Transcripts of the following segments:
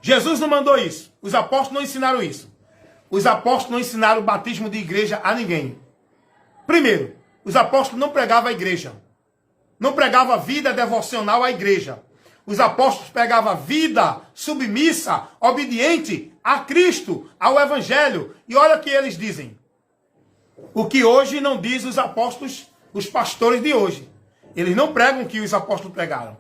Jesus não mandou isso. Os apóstolos não ensinaram isso. Os apóstolos não ensinaram o batismo de igreja a ninguém. Primeiro, os apóstolos não pregavam a igreja. Não pregavam a vida devocional à igreja. Os apóstolos pregavam a vida submissa, obediente a Cristo, ao Evangelho. E olha o que eles dizem. O que hoje não diz os apóstolos, os pastores de hoje. Eles não pregam o que os apóstolos pregaram.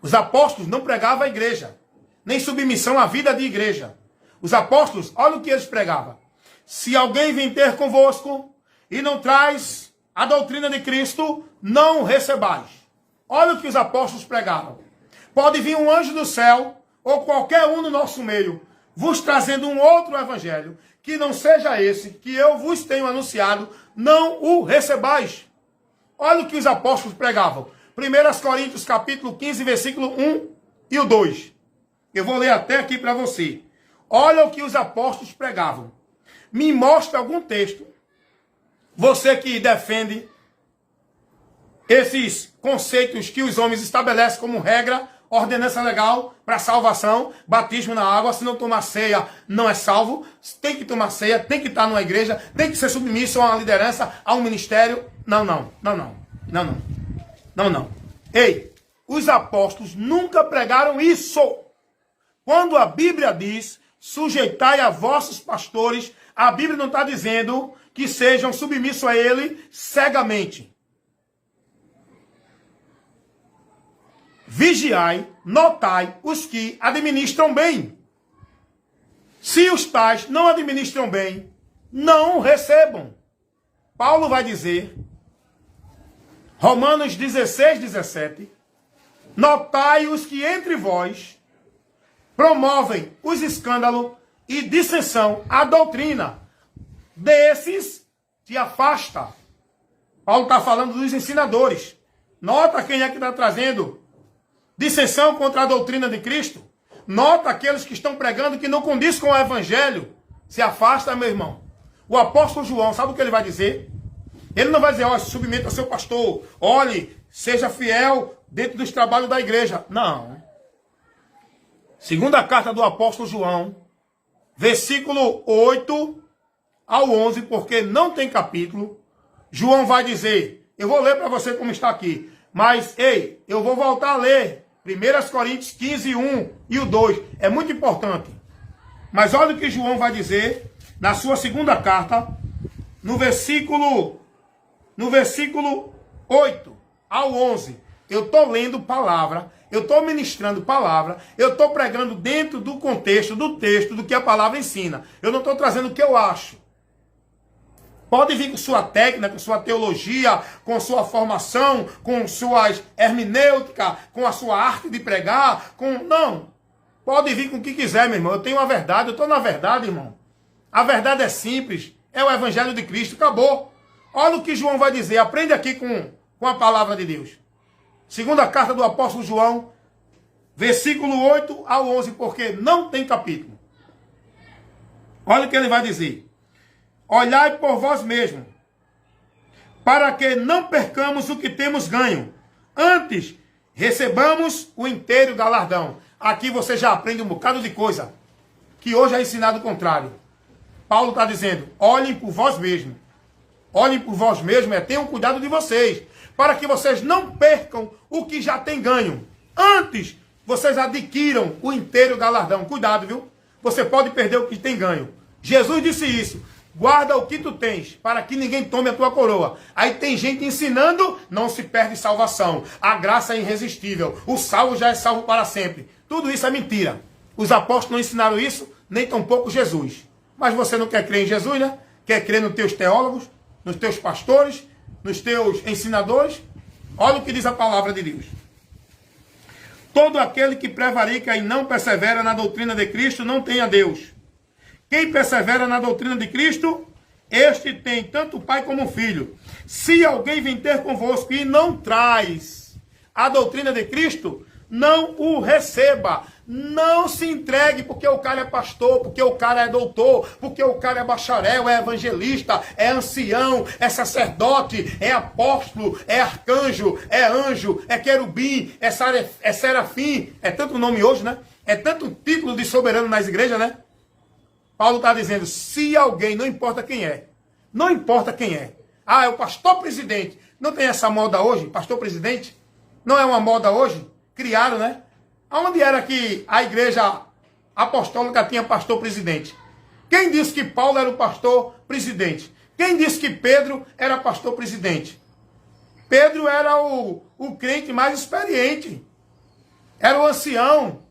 Os apóstolos não pregavam a igreja, nem submissão à vida de igreja. Os apóstolos, olha o que eles pregavam. Se alguém vem ter convosco e não traz a doutrina de Cristo, não recebais. Olha o que os apóstolos pregavam. Pode vir um anjo do céu, ou qualquer um no nosso meio, vos trazendo um outro evangelho, que não seja esse, que eu vos tenho anunciado, não o recebais. Olha o que os apóstolos pregavam. 1 Coríntios capítulo 15, versículo 1 e o 2. Eu vou ler até aqui para você. Olha o que os apóstolos pregavam. Me mostra algum texto. Você que defende esses conceitos que os homens estabelecem como regra, ordenança legal para salvação, batismo na água, se não tomar ceia não é salvo, tem que tomar ceia, tem que estar numa igreja, tem que ser submisso a uma liderança, a um ministério. Não. Ei, os apóstolos nunca pregaram isso. Quando a Bíblia diz, sujeitai a vossos pastores, a Bíblia não está dizendo que sejam submissos a ele cegamente. Vigiai, notai os que administram bem. Se os tais não administram bem, não recebam. Paulo vai dizer, Romanos 16, 17, notai os que entre vós promovem os escândalos e dissensão à doutrina. Desses te afasta. Paulo está falando dos ensinadores. Nota quem é que está trazendo dissensão contra a doutrina de Cristo. Nota aqueles que estão pregando que não condiz com o evangelho. Se afasta, meu irmão. O apóstolo João, sabe o que ele vai dizer? Ele não vai dizer, ó, se submeta ao seu pastor. Olhe, seja fiel dentro dos trabalhos da igreja. Não. Segunda carta do apóstolo João, versículo 8 ao 11, porque não tem capítulo. João vai dizer, eu vou ler para você como está aqui. Mas, ei, eu vou voltar a ler 1 Coríntios 15, 1 e o 2. É muito importante. Mas olha o que João vai dizer na sua segunda carta, no versículo 8 ao 11. Eu estou lendo palavra, eu estou ministrando palavra, eu estou pregando dentro do contexto, do texto, do que a palavra ensina. Eu não estou trazendo o que eu acho. Pode vir com sua técnica, com sua teologia, com sua formação, com suas hermenêutica, com a sua arte de pregar, Não. Pode vir com o que quiser, meu irmão. Eu tenho a verdade, eu estou na verdade, irmão. A verdade é simples, é o evangelho de Cristo, acabou. Olha o que João vai dizer, aprende aqui com a palavra de Deus. Segunda carta do apóstolo João, versículo 8 ao 11, porque não tem capítulo. Olha o que ele vai dizer. Olhai por vós mesmos, para que não percamos o que temos ganho. Antes, recebamos o inteiro galardão. Aqui você já aprende um bocado de coisa, que hoje é ensinado o contrário. Paulo está dizendo, olhem por vós mesmos. Olhem por vós mesmos, tenham cuidado de vocês, para que vocês não percam o que já tem ganho. Antes, vocês adquiram o inteiro galardão. Cuidado, viu? Você pode perder o que tem ganho. Jesus disse isso. Guarda o que tu tens, para que ninguém tome a tua coroa. Aí tem gente ensinando, não se perde salvação. A graça é irresistível. O salvo já é salvo para sempre. Tudo isso é mentira. Os apóstolos não ensinaram isso, nem tampouco Jesus. Mas você não quer crer em Jesus, né? Quer crer nos teus teólogos, nos teus pastores, nos teus ensinadores? Olha o que diz a palavra de Deus. Todo aquele que prevarica e não persevera na doutrina de Cristo não tem a Deus. Quem persevera na doutrina de Cristo, este tem tanto o pai como o filho. Se alguém vem ter convosco e não traz a doutrina de Cristo, não o receba. Não se entregue porque o cara é pastor, porque o cara é doutor, porque o cara é bacharel, é evangelista, é ancião, é sacerdote, é apóstolo, é arcanjo, é anjo, é querubim, é serafim. É tanto nome hoje, né? É tanto título de soberano nas igrejas, né? Paulo está dizendo, se alguém, não importa quem é, não importa quem é. Ah, é o pastor presidente. Não tem essa moda hoje, pastor presidente? Não é uma moda hoje? Criaram, né? Aonde era que a igreja apostólica tinha pastor presidente? Quem disse que Paulo era o pastor presidente? Quem disse que Pedro era pastor presidente? Pedro era o crente mais experiente. Era o ancião.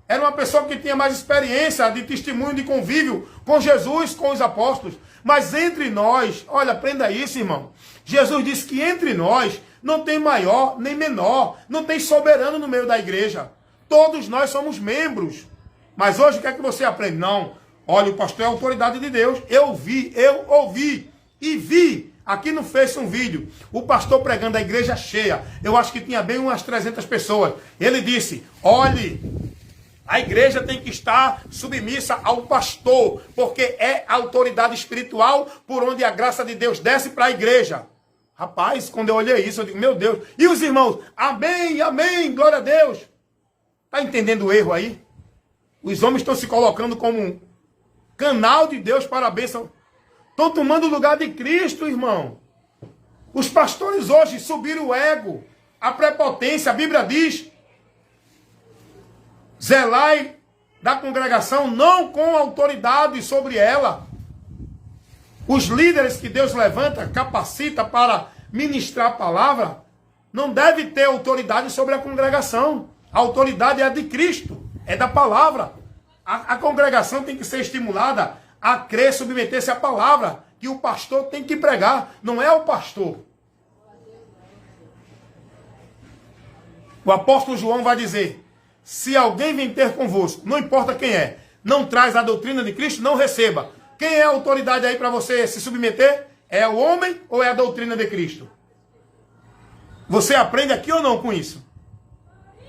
Era uma pessoa que tinha mais experiência de testemunho, de convívio com Jesus, com os apóstolos. Mas entre nós, olha, aprenda isso, irmão. Jesus disse que entre nós não tem maior nem menor, não tem soberano no meio da igreja. Todos nós somos membros. Mas hoje o que é que você aprende? Não. Olha, o pastor é a autoridade de Deus. Eu ouvi e vi. Aqui no Face um vídeo, o pastor pregando a igreja cheia. Eu acho que tinha bem umas 300 pessoas. Ele disse, olhe, a igreja tem que estar submissa ao pastor, porque é a autoridade espiritual por onde a graça de Deus desce para a igreja. Rapaz, quando eu olhei isso, eu digo, meu Deus. E os irmãos, amém, amém, glória a Deus. Está entendendo o erro aí? Os homens estão se colocando como um canal de Deus para a bênção. Estão tomando o lugar de Cristo, irmão. Os pastores hoje subiram o ego, a prepotência. A Bíblia diz, zelai da congregação, não com autoridade sobre ela. Os líderes que Deus levanta, capacita para ministrar a palavra, não deve ter autoridade sobre a congregação. A autoridade é a de Cristo, é da palavra. A congregação tem que ser estimulada a crer, submeter-se à palavra, que o pastor tem que pregar, não é o pastor. O apóstolo João vai dizer, se alguém vem ter convosco, não importa quem é, não traz a doutrina de Cristo, não receba. Quem é a autoridade aí para você se submeter? É o homem ou é a doutrina de Cristo? Você aprende aqui ou não com isso?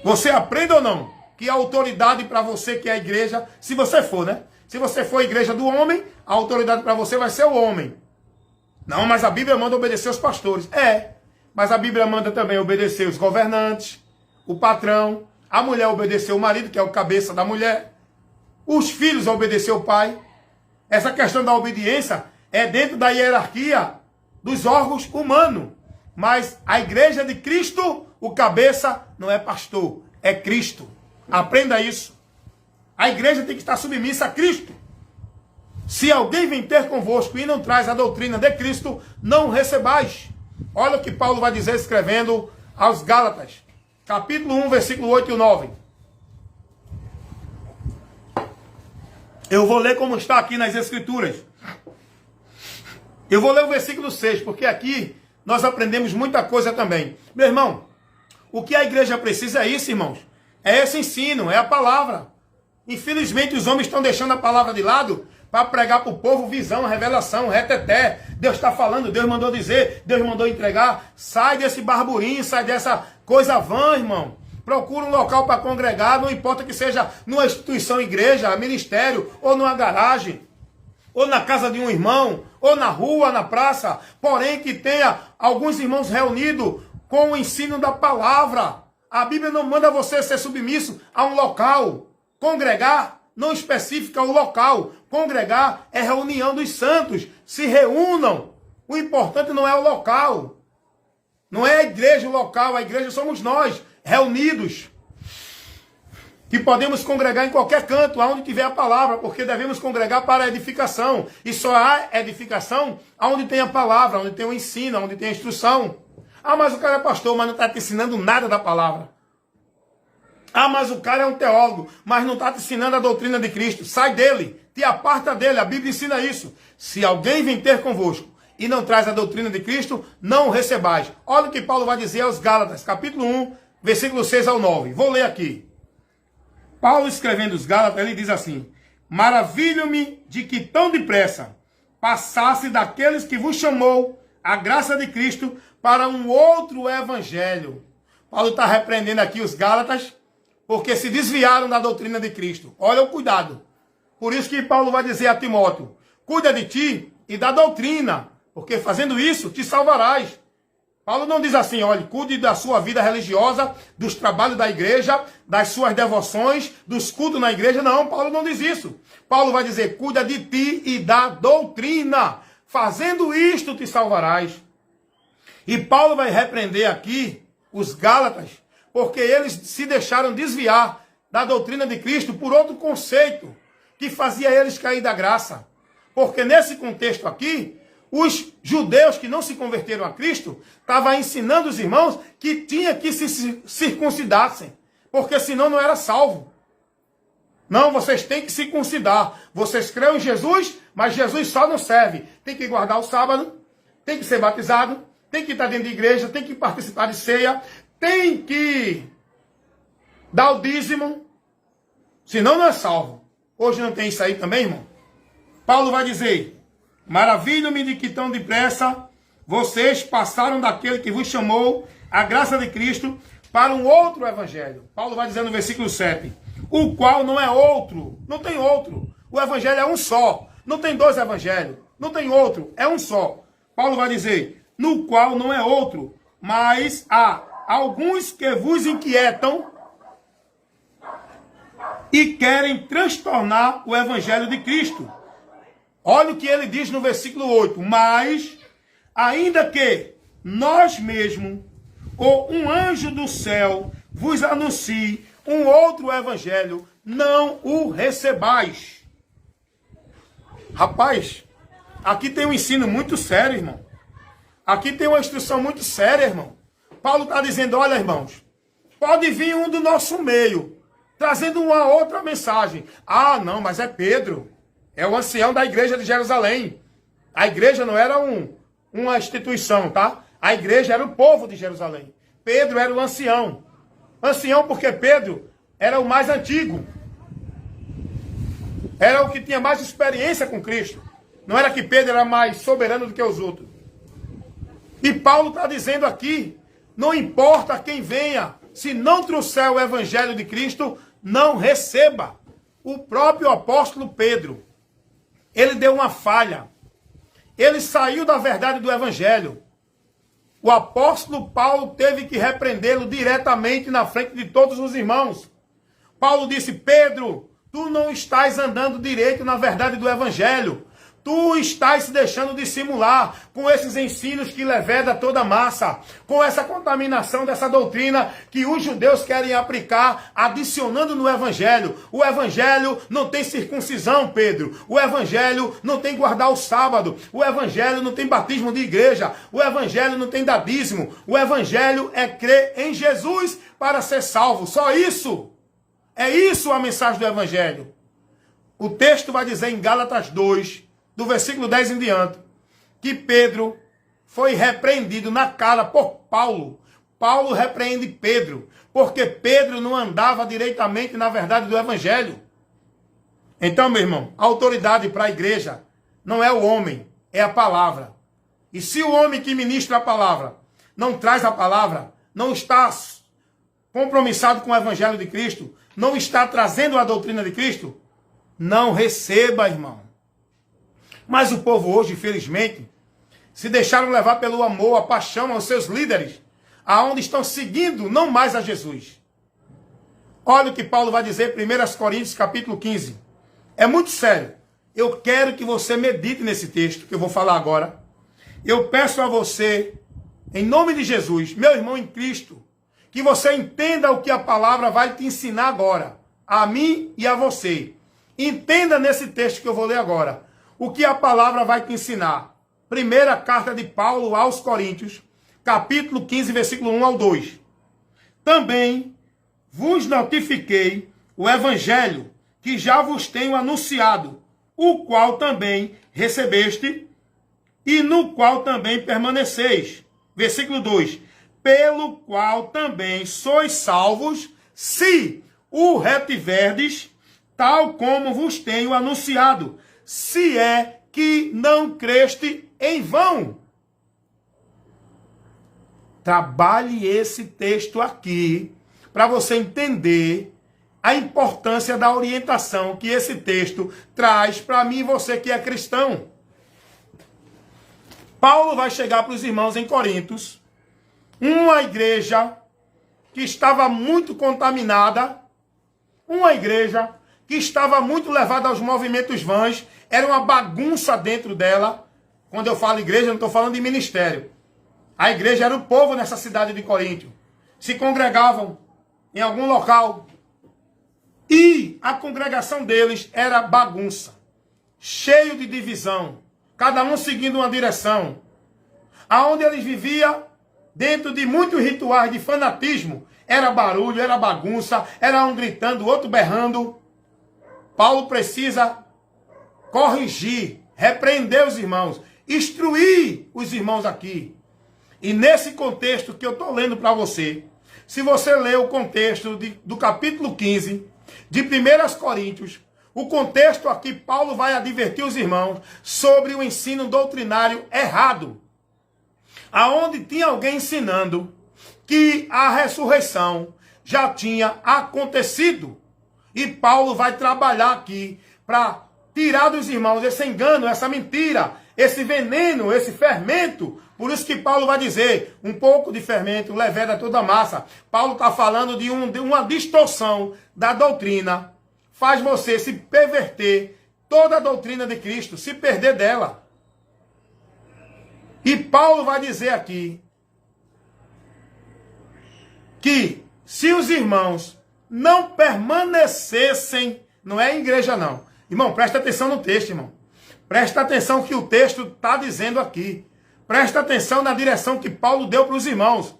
Você aprende ou não? Que a autoridade para você que é a igreja, se você for, né? Se você for a igreja do homem, a autoridade para você vai ser o homem. Não, mas a Bíblia manda obedecer os pastores. É, mas a Bíblia manda também obedecer os governantes, o patrão, a mulher obedecer o marido, que é o cabeça da mulher, os filhos obedecer o pai. Essa questão da obediência é dentro da hierarquia dos órgãos humanos. Mas a igreja de Cristo, o cabeça não é pastor, é Cristo. Aprenda isso. A igreja tem que estar submissa a Cristo. Se alguém vem ter convosco e não traz a doutrina de Cristo, não recebais. Olha o que Paulo vai dizer escrevendo aos Gálatas. Capítulo 1, versículo 8 e 9. Eu vou ler como está aqui nas Escrituras. Eu vou ler o versículo 6, porque aqui nós aprendemos muita coisa também. Meu irmão, o que a igreja precisa é isso, irmãos. É esse ensino, é a palavra. Infelizmente os homens estão deixando a palavra de lado para pregar para o povo visão, revelação, reteté. Deus está falando, Deus mandou dizer, Deus mandou entregar. Sai desse barburinho, sai dessa coisa vã, irmão. Procura um local para congregar, não importa que seja numa instituição, igreja, ministério, ou numa garagem, ou na casa de um irmão, ou na rua, na praça. Porém que tenha alguns irmãos reunidos com o ensino da palavra. A Bíblia não manda você ser submisso a um local. Congregar não especifica o local. Congregar é reunião dos santos. Se reúnam. O importante não é o local. Não é a igreja o local. A igreja somos nós, reunidos. Que podemos congregar em qualquer canto, aonde tiver a palavra, porque devemos congregar para a edificação. E só há edificação aonde tem a palavra, onde tem o ensino, onde tem a instrução. Ah, mas o cara é pastor, mas não está te ensinando nada da palavra. Ah, mas o cara é um teólogo, mas não está te ensinando a doutrina de Cristo. Sai dele, te aparta dele, a Bíblia ensina isso. Se alguém vem ter convosco e não traz a doutrina de Cristo, não o recebais. Olha o que Paulo vai dizer aos Gálatas, capítulo 1, versículo 6 ao 9. Vou ler aqui. Paulo escrevendo os Gálatas, ele diz assim: maravilho-me de que tão depressa passasse daqueles que vos chamou a graça de Cristo para um outro evangelho. Paulo está repreendendo aqui os Gálatas, porque se desviaram da doutrina de Cristo. Olha o cuidado. Por isso que Paulo vai dizer a Timóteo: cuida de ti e da doutrina, porque fazendo isso te salvarás. Paulo não diz assim, olha, cuide da sua vida religiosa, dos trabalhos da igreja, das suas devoções, dos cultos na igreja. Não, Paulo não diz isso. Paulo vai dizer, cuida de ti e da doutrina. Fazendo isto te salvarás. E Paulo vai repreender aqui os Gálatas, porque eles se deixaram desviar da doutrina de Cristo por outro conceito, que fazia eles cair da graça. Porque nesse contexto aqui, os judeus que não se converteram a Cristo estavam ensinando os irmãos que tinha que se circuncidassem, porque senão não era salvo. Não, vocês têm que se circuncidar. Vocês creem em Jesus, mas Jesus só não serve. Tem que guardar o sábado, tem que ser batizado, tem que estar dentro de igreja, tem que participar de ceia, tem que dar o dízimo, senão não é salvo. Hoje não tem isso aí também, irmão? Paulo vai dizer, maravilho-me de que tão depressa vocês passaram daquele que vos chamou a graça de Cristo para um outro evangelho. Paulo vai dizer no versículo 7, o qual não é outro, não tem outro. O evangelho é um só, não tem dois evangelhos, não tem outro, é um só. Paulo vai dizer, no qual não é outro, mas há alguns que vos inquietam e querem transtornar o evangelho de Cristo. Olha o que ele diz no versículo 8. Mas, ainda que nós mesmos, ou um anjo do céu, vos anuncie um outro evangelho, não o recebais. Rapaz, aqui tem um ensino muito sério, irmão. Aqui tem uma instrução muito séria, irmão. Paulo está dizendo, olha, irmãos, pode vir um do nosso meio, trazendo uma outra mensagem. Ah, não, mas é Pedro. É o ancião da igreja de Jerusalém. A igreja não era uma instituição, tá? A igreja era o povo de Jerusalém. Pedro era o ancião. Ancião porque Pedro era o mais antigo. Era o que tinha mais experiência com Cristo. Não era que Pedro era mais soberano do que os outros. E Paulo está dizendo aqui, não importa quem venha, se não trouxer o evangelho de Cristo, não receba. O próprio apóstolo Pedro, ele deu uma falha. Ele saiu da verdade do evangelho. O apóstolo Paulo teve que repreendê-lo diretamente na frente de todos os irmãos. Paulo disse, Pedro, tu não estás andando direito na verdade do evangelho. Tu estás se deixando dissimular com esses ensinos que leveda toda a massa, com essa contaminação dessa doutrina que os judeus querem aplicar, adicionando no evangelho. O evangelho não tem circuncisão, Pedro. O evangelho não tem guardar o sábado. O evangelho não tem batismo de igreja. O evangelho não tem dadismo. O evangelho é crer em Jesus para ser salvo. Só isso. É isso a mensagem do evangelho. O texto vai dizer em Gálatas 2, do versículo 10 em diante, que Pedro foi repreendido na cara por Paulo. Paulo repreende Pedro, porque Pedro não andava diretamente na verdade do evangelho. Então, meu irmão, a autoridade para a igreja não é o homem, é a palavra. E se o homem que ministra a palavra não traz a palavra, não está compromissado com o evangelho de Cristo, não está trazendo a doutrina de Cristo, não receba, irmão. Mas o povo hoje, infelizmente, se deixaram levar pelo amor, a paixão aos seus líderes, aonde estão seguindo não mais a Jesus. Olha o que Paulo vai dizer em 1 Coríntios capítulo 15. É muito sério. Eu quero que você medite nesse texto que eu vou falar agora. Eu peço a você, em nome de Jesus, meu irmão em Cristo, que você entenda o que a palavra vai te ensinar agora, a mim e a você. Entenda nesse texto que eu vou ler agora o que a palavra vai te ensinar. Primeira carta de Paulo aos Coríntios, capítulo 15, versículo 1 ao 2. Também vos notifiquei o evangelho que já vos tenho anunciado, o qual também recebeste e no qual também permaneceis. Versículo 2. Pelo qual também sois salvos, se o retiverdes, tal como vos tenho anunciado, se é que não creste em vão. Trabalhe esse texto aqui para você entender a importância da orientação que esse texto traz para mim e você que é cristão. Paulo vai chegar para os irmãos em Corintos uma igreja que estava muito contaminada, uma igreja que estava muito levada aos movimentos vãs, era uma bagunça dentro dela. Quando eu falo igreja, eu não estou falando de ministério. A igreja era o povo nessa cidade de Coríntio. Se congregavam em algum local. E a congregação deles era bagunça. Cheio de divisão. Cada um seguindo uma direção. Aonde eles viviam, dentro de muitos rituais de fanatismo, era barulho, era bagunça, era um gritando, outro berrando. Paulo precisa corrigir, repreender os irmãos, instruir os irmãos aqui. E nesse contexto que eu estou lendo para você, se você ler o contexto do capítulo 15 de 1 Coríntios, o contexto aqui, Paulo vai advertir os irmãos sobre o ensino doutrinário errado. Aonde tinha alguém ensinando que a ressurreição já tinha acontecido. E Paulo vai trabalhar aqui para tirar dos irmãos esse engano, essa mentira, esse veneno, esse fermento. Por isso que Paulo vai dizer, um pouco de fermento leveda toda a massa. Paulo está falando de uma distorção da doutrina. Faz você se perverter toda a doutrina de Cristo, se perder dela. E Paulo vai dizer aqui que se os irmãos não permanecessem, não é igreja não. Irmão, presta atenção no texto, irmão. Presta atenção que o texto está dizendo aqui. Presta atenção na direção que Paulo deu para os irmãos.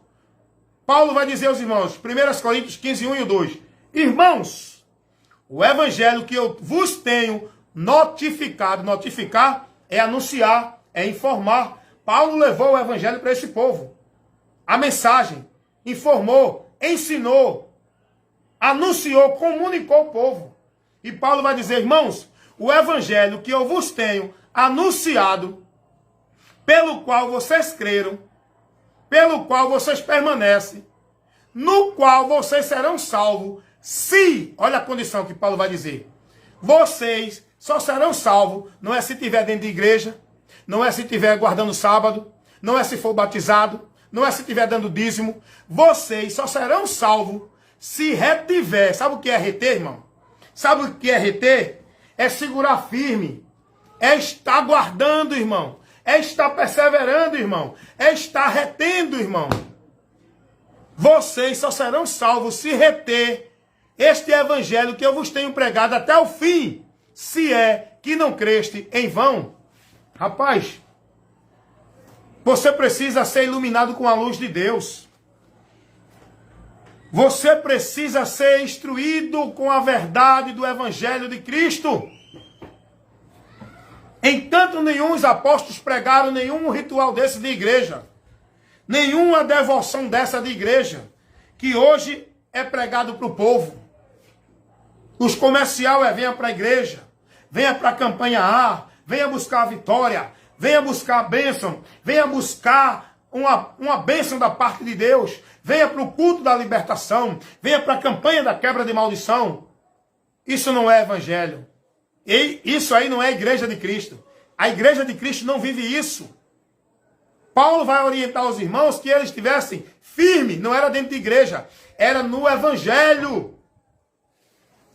Paulo vai dizer aos irmãos, 1 Coríntios 15, 1 e 2. Irmãos, o evangelho que eu vos tenho notificado. Notificar é anunciar, é informar. Paulo levou o evangelho para esse povo. A mensagem, informou, ensinou, anunciou, comunicou o povo. E Paulo vai dizer, irmãos, o evangelho que eu vos tenho anunciado, pelo qual vocês creram, pelo qual vocês permanecem, no qual vocês serão salvos, se, olha a condição que Paulo vai dizer, vocês só serão salvos, não é se estiver dentro de igreja, não é se estiver guardando sábado, não é se for batizado, não é se estiver dando dízimo, vocês só serão salvos se retiver. Sabe o que é reter, irmão? Sabe o que é reter? É segurar firme, é estar guardando, irmão, é estar perseverando, irmão, é estar retendo, irmão. Vocês só serão salvos se reter este evangelho que eu vos tenho pregado até o fim, se é que não creste em vão. Rapaz, você precisa ser iluminado com a luz de Deus. Você precisa ser instruído com a verdade do evangelho de Cristo. Entanto, nenhum os apóstolos pregaram nenhum ritual desse de igreja. Nenhuma devoção dessa de igreja, que hoje é pregado para o povo. Os comercial é venha para a igreja, venha para a campanha A, venha buscar a vitória, venha buscar a bênção, venha buscar uma bênção da parte de Deus, venha para o culto da libertação, venha para a campanha da quebra de maldição. Isso não é evangelho. E isso aí não é a igreja de Cristo. A igreja de Cristo não vive isso. Paulo vai orientar os irmãos que eles estivessem firmes, não era dentro de igreja, era no evangelho.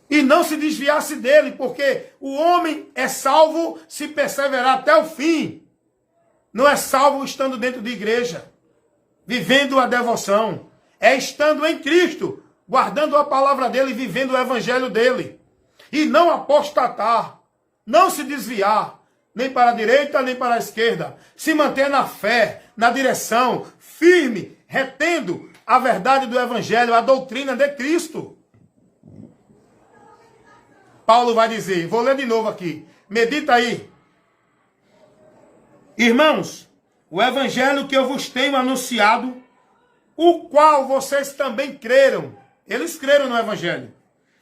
E não se desviasse dele, porque o homem é salvo se perseverar até o fim. Não é salvo estando dentro de igreja, vivendo a devoção. É estando em Cristo, guardando a palavra dele e vivendo o evangelho dele. E não apostatar, não se desviar, nem para a direita, nem para a esquerda. Se manter na fé, na direção, firme, retendo a verdade do evangelho, a doutrina de Cristo. Paulo vai dizer, vou ler de novo aqui, medita aí. Irmãos, o evangelho que eu vos tenho anunciado, o qual vocês também creram. Eles creram no evangelho.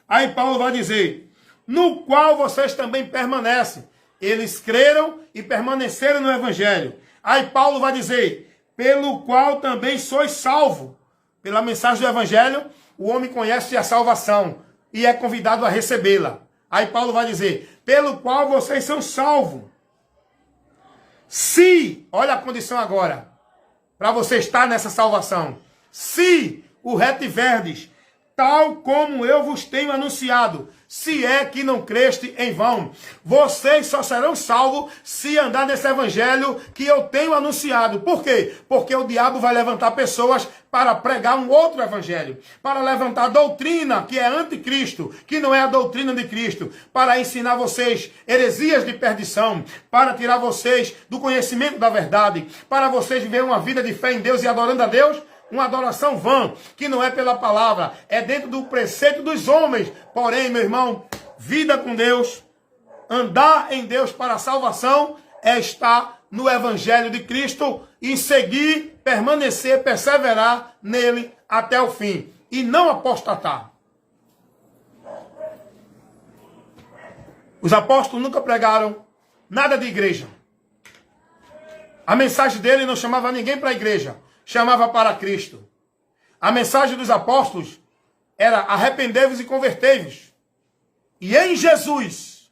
Aí Paulo vai dizer, no qual vocês também permanecem. Eles creram e permaneceram no evangelho. Aí Paulo vai dizer, pelo qual também sois salvo. Pela mensagem do evangelho, o homem conhece a salvação e é convidado a recebê-la. Aí Paulo vai dizer, pelo qual vocês são salvos. Se, olha a condição agora, para você estar nessa salvação. se o retiverdes, tal como eu vos tenho anunciado, se é que não creste em vão. Vocês só serão salvos se andar nesse evangelho que eu tenho anunciado. Por quê? Porque o diabo vai levantar pessoas para pregar um outro evangelho, para levantar doutrina que é anticristo, que não é a doutrina de Cristo, para ensinar vocês heresias de perdição, para tirar vocês do conhecimento da verdade, para vocês viverem uma vida de fé em Deus e adorando a Deus, uma adoração vã, que não é pela palavra, é dentro do preceito dos homens. Porém, meu irmão, vida com Deus, andar em Deus para a salvação, é estar no Evangelho de Cristo e seguir, permanecer, perseverar nele até o fim. E não apostatar. Os apóstolos nunca pregaram nada de igreja. A mensagem dele não chamava ninguém para a igreja. Chamava para Cristo. A mensagem dos apóstolos era arrependei-vos e convertei-vos. E em Jesus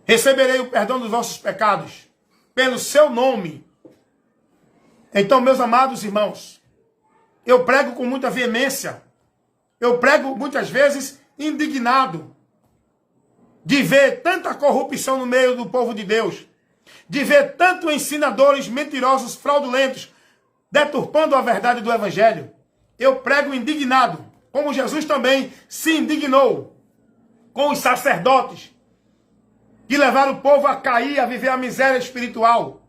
receberei o perdão dos vossos pecados pelo seu nome. Então, meus amados irmãos, eu prego com muita veemência. Eu prego muitas vezes indignado de ver tanta corrupção no meio do povo de Deus, de ver tantos ensinadores mentirosos, fraudulentos, deturpando a verdade do Evangelho. Eu prego indignado, como Jesus também se indignou com os sacerdotes que levaram o povo a cair, a viver a miséria espiritual.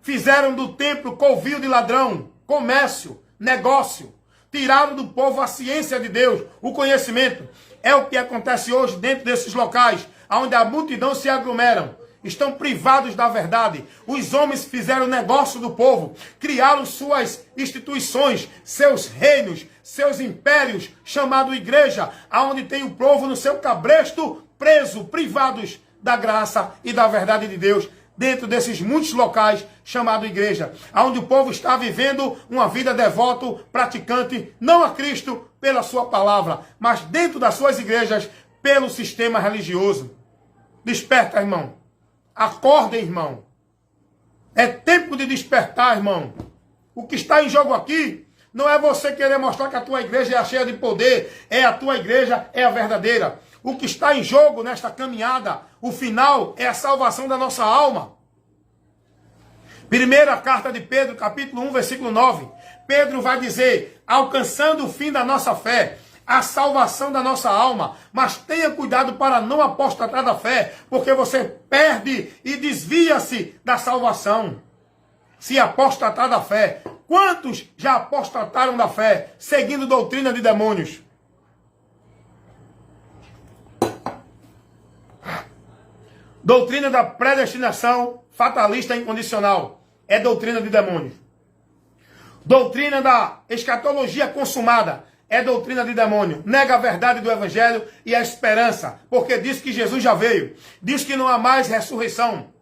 Fizeram do templo covil de ladrão, comércio, negócio. Tiraram do povo a ciência de Deus, o conhecimento. É o que acontece hoje dentro desses locais, onde a multidão se aglomeram. Estão privados da verdade. Os homens fizeram negócio do povo, criaram suas instituições, seus reinos, seus impérios, chamado igreja, aonde tem o povo no seu cabresto preso, privados da graça e da verdade de Deus, dentro desses muitos locais chamado igreja, aonde o povo está vivendo uma vida devoto, praticante, não a Cristo pela sua palavra, mas dentro das suas igrejas, pelo sistema religioso. Desperta, irmão. Acordem, irmão. É tempo de despertar, irmão. O que está em jogo aqui não é você querer mostrar que a tua igreja é cheia de poder. É a tua igreja, é a verdadeira. O que está em jogo nesta caminhada, o final, é a salvação da nossa alma. Primeira carta de Pedro, capítulo 1, versículo 9. Pedro vai dizer, alcançando o fim da nossa fé, a salvação da nossa alma, mas tenha cuidado para não apostatar da fé, porque você perde e desvia-se da salvação. Se apostatar da fé, quantos já apostataram da fé, seguindo doutrina de demônios? Doutrina da predestinação fatalista incondicional, é doutrina de demônios. Doutrina da escatologia consumada, é doutrina de demônio. Nega a verdade do evangelho e a esperança, porque diz que Jesus já veio. Diz que não há mais ressurreição.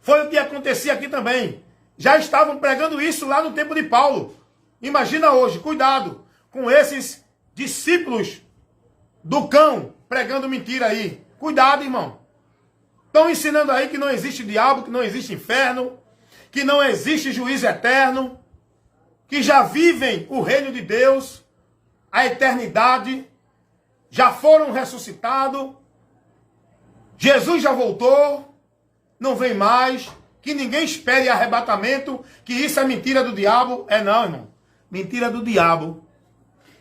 Foi o que acontecia aqui também. Já estavam pregando isso lá no tempo de Paulo. Imagina hoje, cuidado com esses discípulos do cão pregando mentira aí. Cuidado, irmão. Estão ensinando aí que não existe diabo, que não existe inferno, que não existe juízo eterno, que já vivem o reino de Deus, a eternidade, já foram ressuscitados, Jesus já voltou, não vem mais, que ninguém espere arrebatamento, que isso é mentira do diabo. É não, irmão. Mentira do diabo.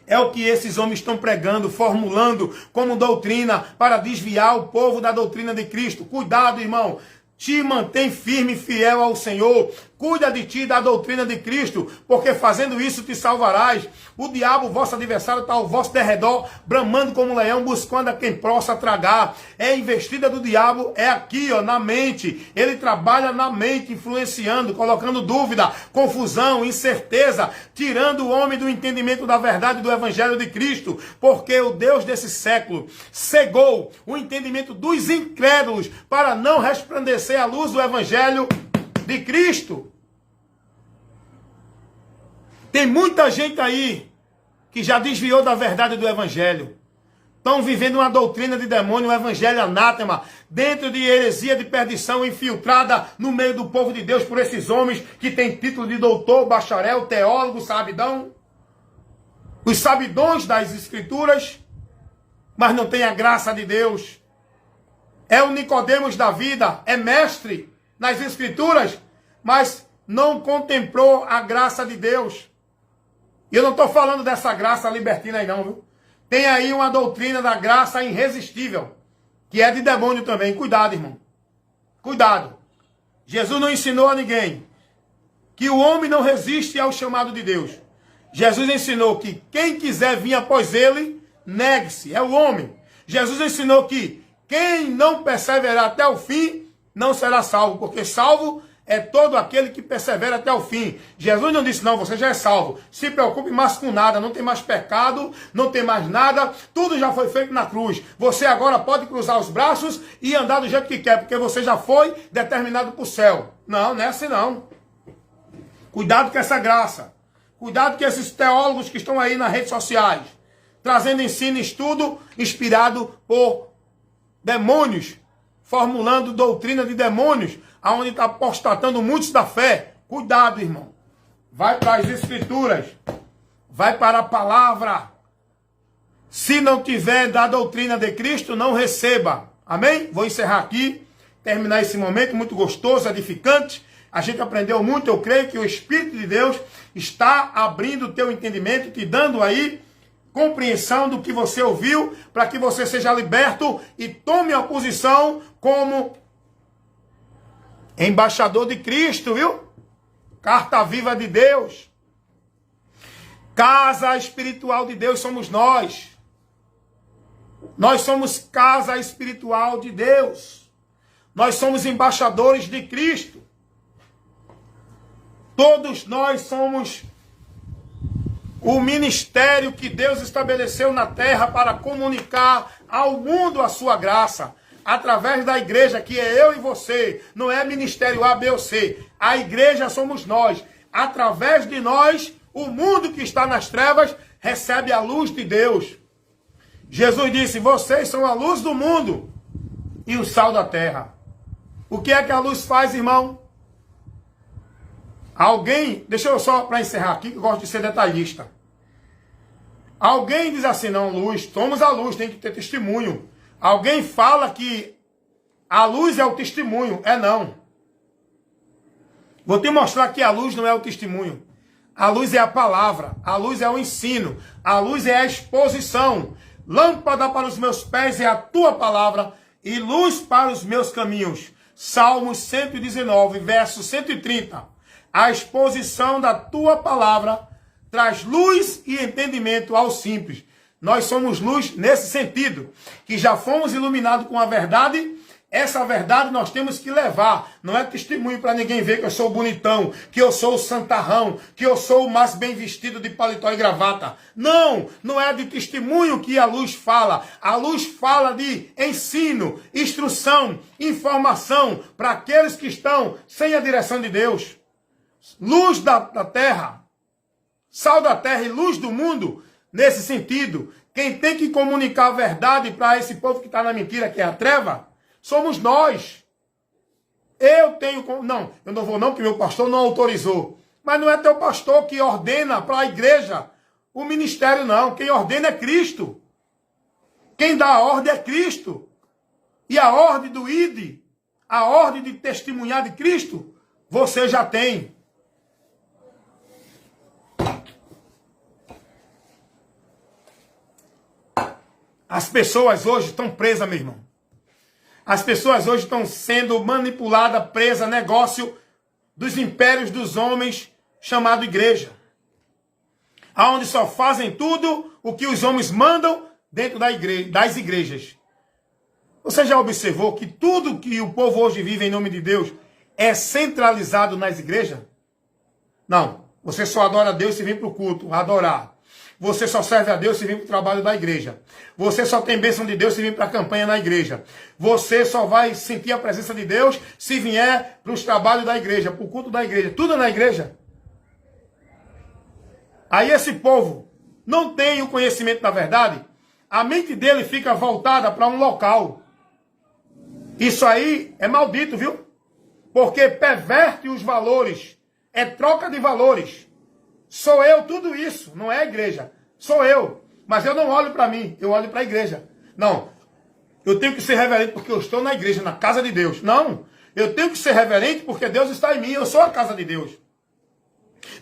É o que esses homens estão pregando, formulando como doutrina para desviar o povo da doutrina de Cristo. Cuidado, irmão. Te mantém firme e fiel ao Senhor. Cuida de ti, da doutrina de Cristo, porque fazendo isso te salvarás. O diabo, vosso adversário, está ao vosso derredor, bramando como um leão, buscando a quem possa tragar. É a investida do diabo, é aqui, ó, na mente. Ele trabalha na mente, influenciando, colocando dúvida, confusão, incerteza, tirando o homem do entendimento da verdade do evangelho de Cristo, porque o Deus desse século cegou o entendimento dos incrédulos para não resplandecer a luz do evangelho de Cristo. Tem muita gente aí que já desviou da verdade do evangelho. Estão vivendo uma doutrina de demônio, um evangelho anátema, dentro de heresia de perdição infiltrada no meio do povo de Deus por esses homens que têm título de doutor, bacharel, teólogo, sabidão. os sabidões das Escrituras, mas não tem a graça de Deus. É o Nicodemos da vida, é mestre nas Escrituras, mas não contemplou a graça de Deus. E eu não estou falando dessa graça libertina aí não, viu? Tem aí uma doutrina da graça irresistível, que é de demônio também. Cuidado, irmão. Cuidado. Jesus não ensinou a ninguém que o homem não resiste ao chamado de Deus. Jesus ensinou que quem quiser vir após ele, negue-se. É o homem. Jesus ensinou que quem não perseverar até o fim, não será salvo. Porque salvo é todo aquele que persevera até o fim. Jesus não disse, não, você já é salvo. Se preocupe mais com nada. Não tem mais pecado, não tem mais nada. Tudo já foi feito na cruz. Você agora pode cruzar os braços e andar do jeito que quer, porque você já foi determinado para o céu. Não, não é assim não. Cuidado com essa graça. Cuidado com esses teólogos que estão aí nas redes sociais, trazendo ensino e estudo inspirado por demônios, formulando doutrina de demônios, aonde está apostatando muitos da fé. Cuidado, irmão. Vai para as Escrituras. Vai para a palavra. Se não tiver da doutrina de Cristo, não receba. Amém? Vou encerrar aqui, terminar esse momento muito gostoso, edificante. A gente aprendeu muito, eu creio que o Espírito de Deus está abrindo o teu entendimento, te dando aí compreensão do que você ouviu, para que você seja liberto e tome a posição como embaixador de Cristo, viu? Carta viva de Deus. Casa espiritual de Deus somos nós. Nós somos casa espiritual de Deus. Nós somos embaixadores de Cristo. Todos nós somos o ministério que Deus estabeleceu na terra para comunicar ao mundo a sua graça. Através da igreja, que é eu e você. Não é ministério A, B ou C. A igreja somos nós. Através de nós, o mundo que está nas trevas recebe a luz de Deus. Jesus disse, vocês são a luz do mundo e o sal da terra. O que é que a luz faz, irmão? Alguém, deixa eu só para encerrar aqui, que eu gosto de ser detalhista. Alguém diz assim, não, luz, somos a luz, tem que ter testemunho. Alguém fala que a luz é o testemunho. É não. Vou te mostrar que a luz não é o testemunho. A luz é a palavra. A luz é o ensino. A luz é a exposição. Lâmpada para os meus pés é a tua palavra e luz para os meus caminhos. Salmos 119, verso 130. A exposição da tua palavra traz luz e entendimento ao simples. Nós somos luz nesse sentido, que já fomos iluminados com a verdade. Essa verdade nós temos que levar. Não é testemunho para ninguém ver que eu sou bonitão, que eu sou o santarrão, que eu sou o mais bem vestido de paletó e gravata. Não, não é de testemunho que a luz fala. A luz fala de ensino, instrução, informação para aqueles que estão sem a direção de Deus. Luz da terra, sal da terra e luz do mundo, nesse sentido, quem tem que comunicar a verdade para esse povo que está na mentira, que é a treva, somos nós. Eu não vou não, porque meu pastor não autorizou. Mas não é teu pastor que ordena para a igreja o ministério, não. Quem ordena é Cristo. Quem dá a ordem é Cristo. E a ordem do ID, a ordem de testemunhar de Cristo, você já tem. As pessoas hoje estão presas, meu irmão. As pessoas hoje estão sendo manipuladas, presas, negócio dos impérios dos homens, chamado igreja. Onde só fazem tudo o que os homens mandam dentro das igrejas. Você já observou que tudo que o povo hoje vive em nome de Deus é centralizado nas igrejas? Não. Você só adora a Deus se vem para o culto, adorar. Você só serve a Deus se vem para o trabalho da igreja. Você só tem bênção de Deus se vem para a campanha na igreja. Você só vai sentir a presença de Deus se vier para os trabalhos da igreja, para o culto da igreja. Tudo é na igreja. Aí esse povo não tem o conhecimento da verdade. A mente dele fica voltada para um local. Isso aí é maldito, viu? Porque perverte os valores. É troca de valores. Sou eu tudo isso, não é a igreja. Sou eu. Mas eu não olho para mim, eu olho para a igreja. Não, eu tenho que ser reverente porque eu estou na igreja, na casa de Deus. Não, eu tenho que ser reverente porque Deus está em mim, eu sou a casa de Deus.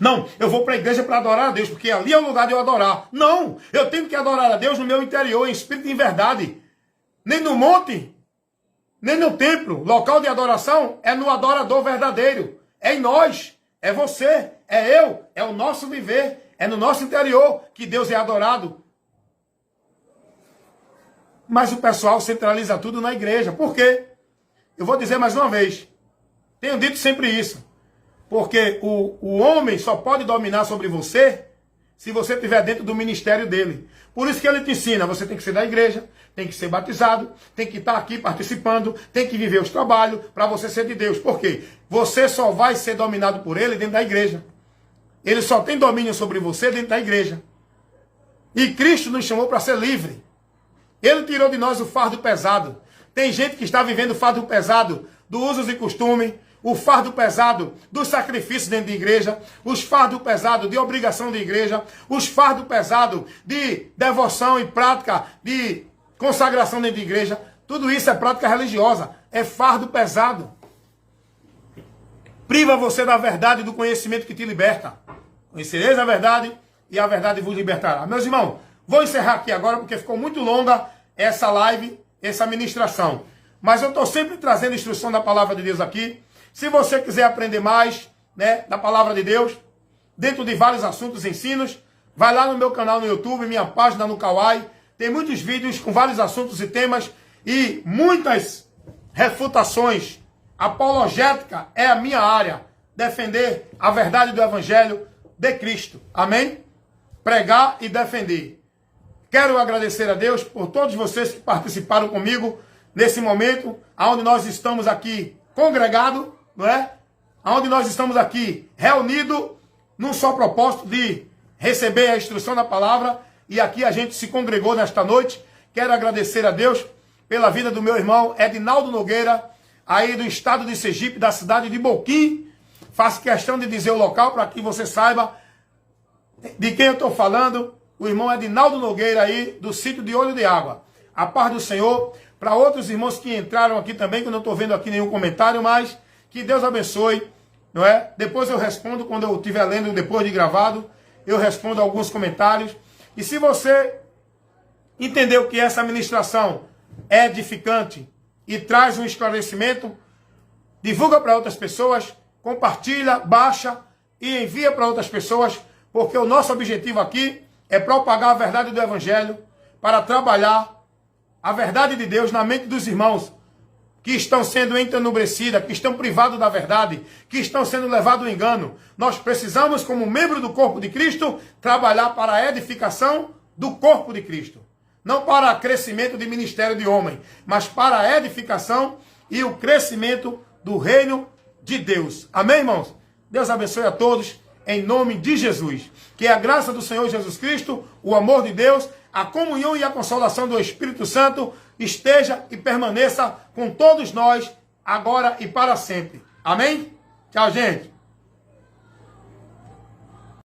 Não, eu vou para a igreja para adorar a Deus, porque ali é o lugar de eu adorar. Não, eu tenho que adorar a Deus no meu interior, em espírito e em verdade. Nem no monte, nem no templo. Local de adoração é no adorador verdadeiro. É em nós, é você, é eu, é o nosso viver, é no nosso interior que Deus é adorado. Mas o pessoal centraliza tudo na igreja. Por quê? Eu vou dizer mais uma vez. Tenho dito sempre isso. Porque o homem só pode dominar sobre você se você estiver dentro do ministério dele. Por isso que ele te ensina, você tem que ser da igreja, tem que ser batizado, tem que estar aqui participando, tem que viver os trabalhos para você ser de Deus. Por quê? Você só vai ser dominado por ele dentro da igreja. Ele só tem domínio sobre você dentro da igreja. E Cristo nos chamou para ser livre. Ele tirou de nós o fardo pesado. Tem gente que está vivendo o fardo pesado do usos e costumes, o fardo pesado dos sacrifícios dentro de igreja, os fardos pesados de obrigação de igreja, os fardos pesados de devoção e prática de consagração dentro de igreja. Tudo isso é prática religiosa, é fardo pesado. Priva você da verdade e do conhecimento que te liberta. Conhecereis a verdade e a verdade vos libertará. Meus irmãos, vou encerrar aqui agora porque ficou muito longa essa live, essa ministração. Mas eu estou sempre trazendo instrução da palavra de Deus aqui. Se você quiser aprender mais, né, da palavra de Deus, dentro de vários assuntos e ensinos, vai lá no meu canal no YouTube, minha página no Kawai. Tem muitos vídeos com vários assuntos e temas e muitas refutações. Apologética é a minha área. Defender a verdade do Evangelho de Cristo. Amém? Pregar e defender. Quero agradecer a Deus por todos vocês que participaram comigo nesse momento, onde nós estamos aqui congregados, não é? Onde nós estamos aqui reunidos num só propósito de receber a instrução da palavra, e aqui a gente se congregou nesta noite. Quero agradecer a Deus pela vida do meu irmão Edinaldo Nogueira, aí do estado de Sergipe, da cidade de Boquim. Faço questão de dizer o local para que você saiba de quem eu estou falando. O irmão Edinaldo Nogueira aí, do sítio de Olho de Água. A paz do Senhor. Para outros irmãos que entraram aqui também, que eu não estou vendo aqui nenhum comentário, mas que Deus abençoe, não é? Depois eu respondo, quando eu estiver lendo, depois de gravado, eu respondo alguns comentários. E se você entendeu que essa ministração é edificante e traz um esclarecimento, divulga para outras pessoas, compartilha, baixa e envia para outras pessoas, porque o nosso objetivo aqui é propagar a verdade do Evangelho para trabalhar a verdade de Deus na mente dos irmãos que estão sendo entenebrecidos, que estão privados da verdade, que estão sendo levados ao engano. Nós precisamos, como membro do corpo de Cristo, trabalhar para a edificação do corpo de Cristo. Não para crescimento de ministério de homem, mas para a edificação e o crescimento do reino de Deus. Amém, irmãos? Deus abençoe a todos, em nome de Jesus. Que a graça do Senhor Jesus Cristo, o amor de Deus, a comunhão e a consolação do Espírito Santo esteja e permaneça com todos nós, agora e para sempre. Amém? Tchau, gente.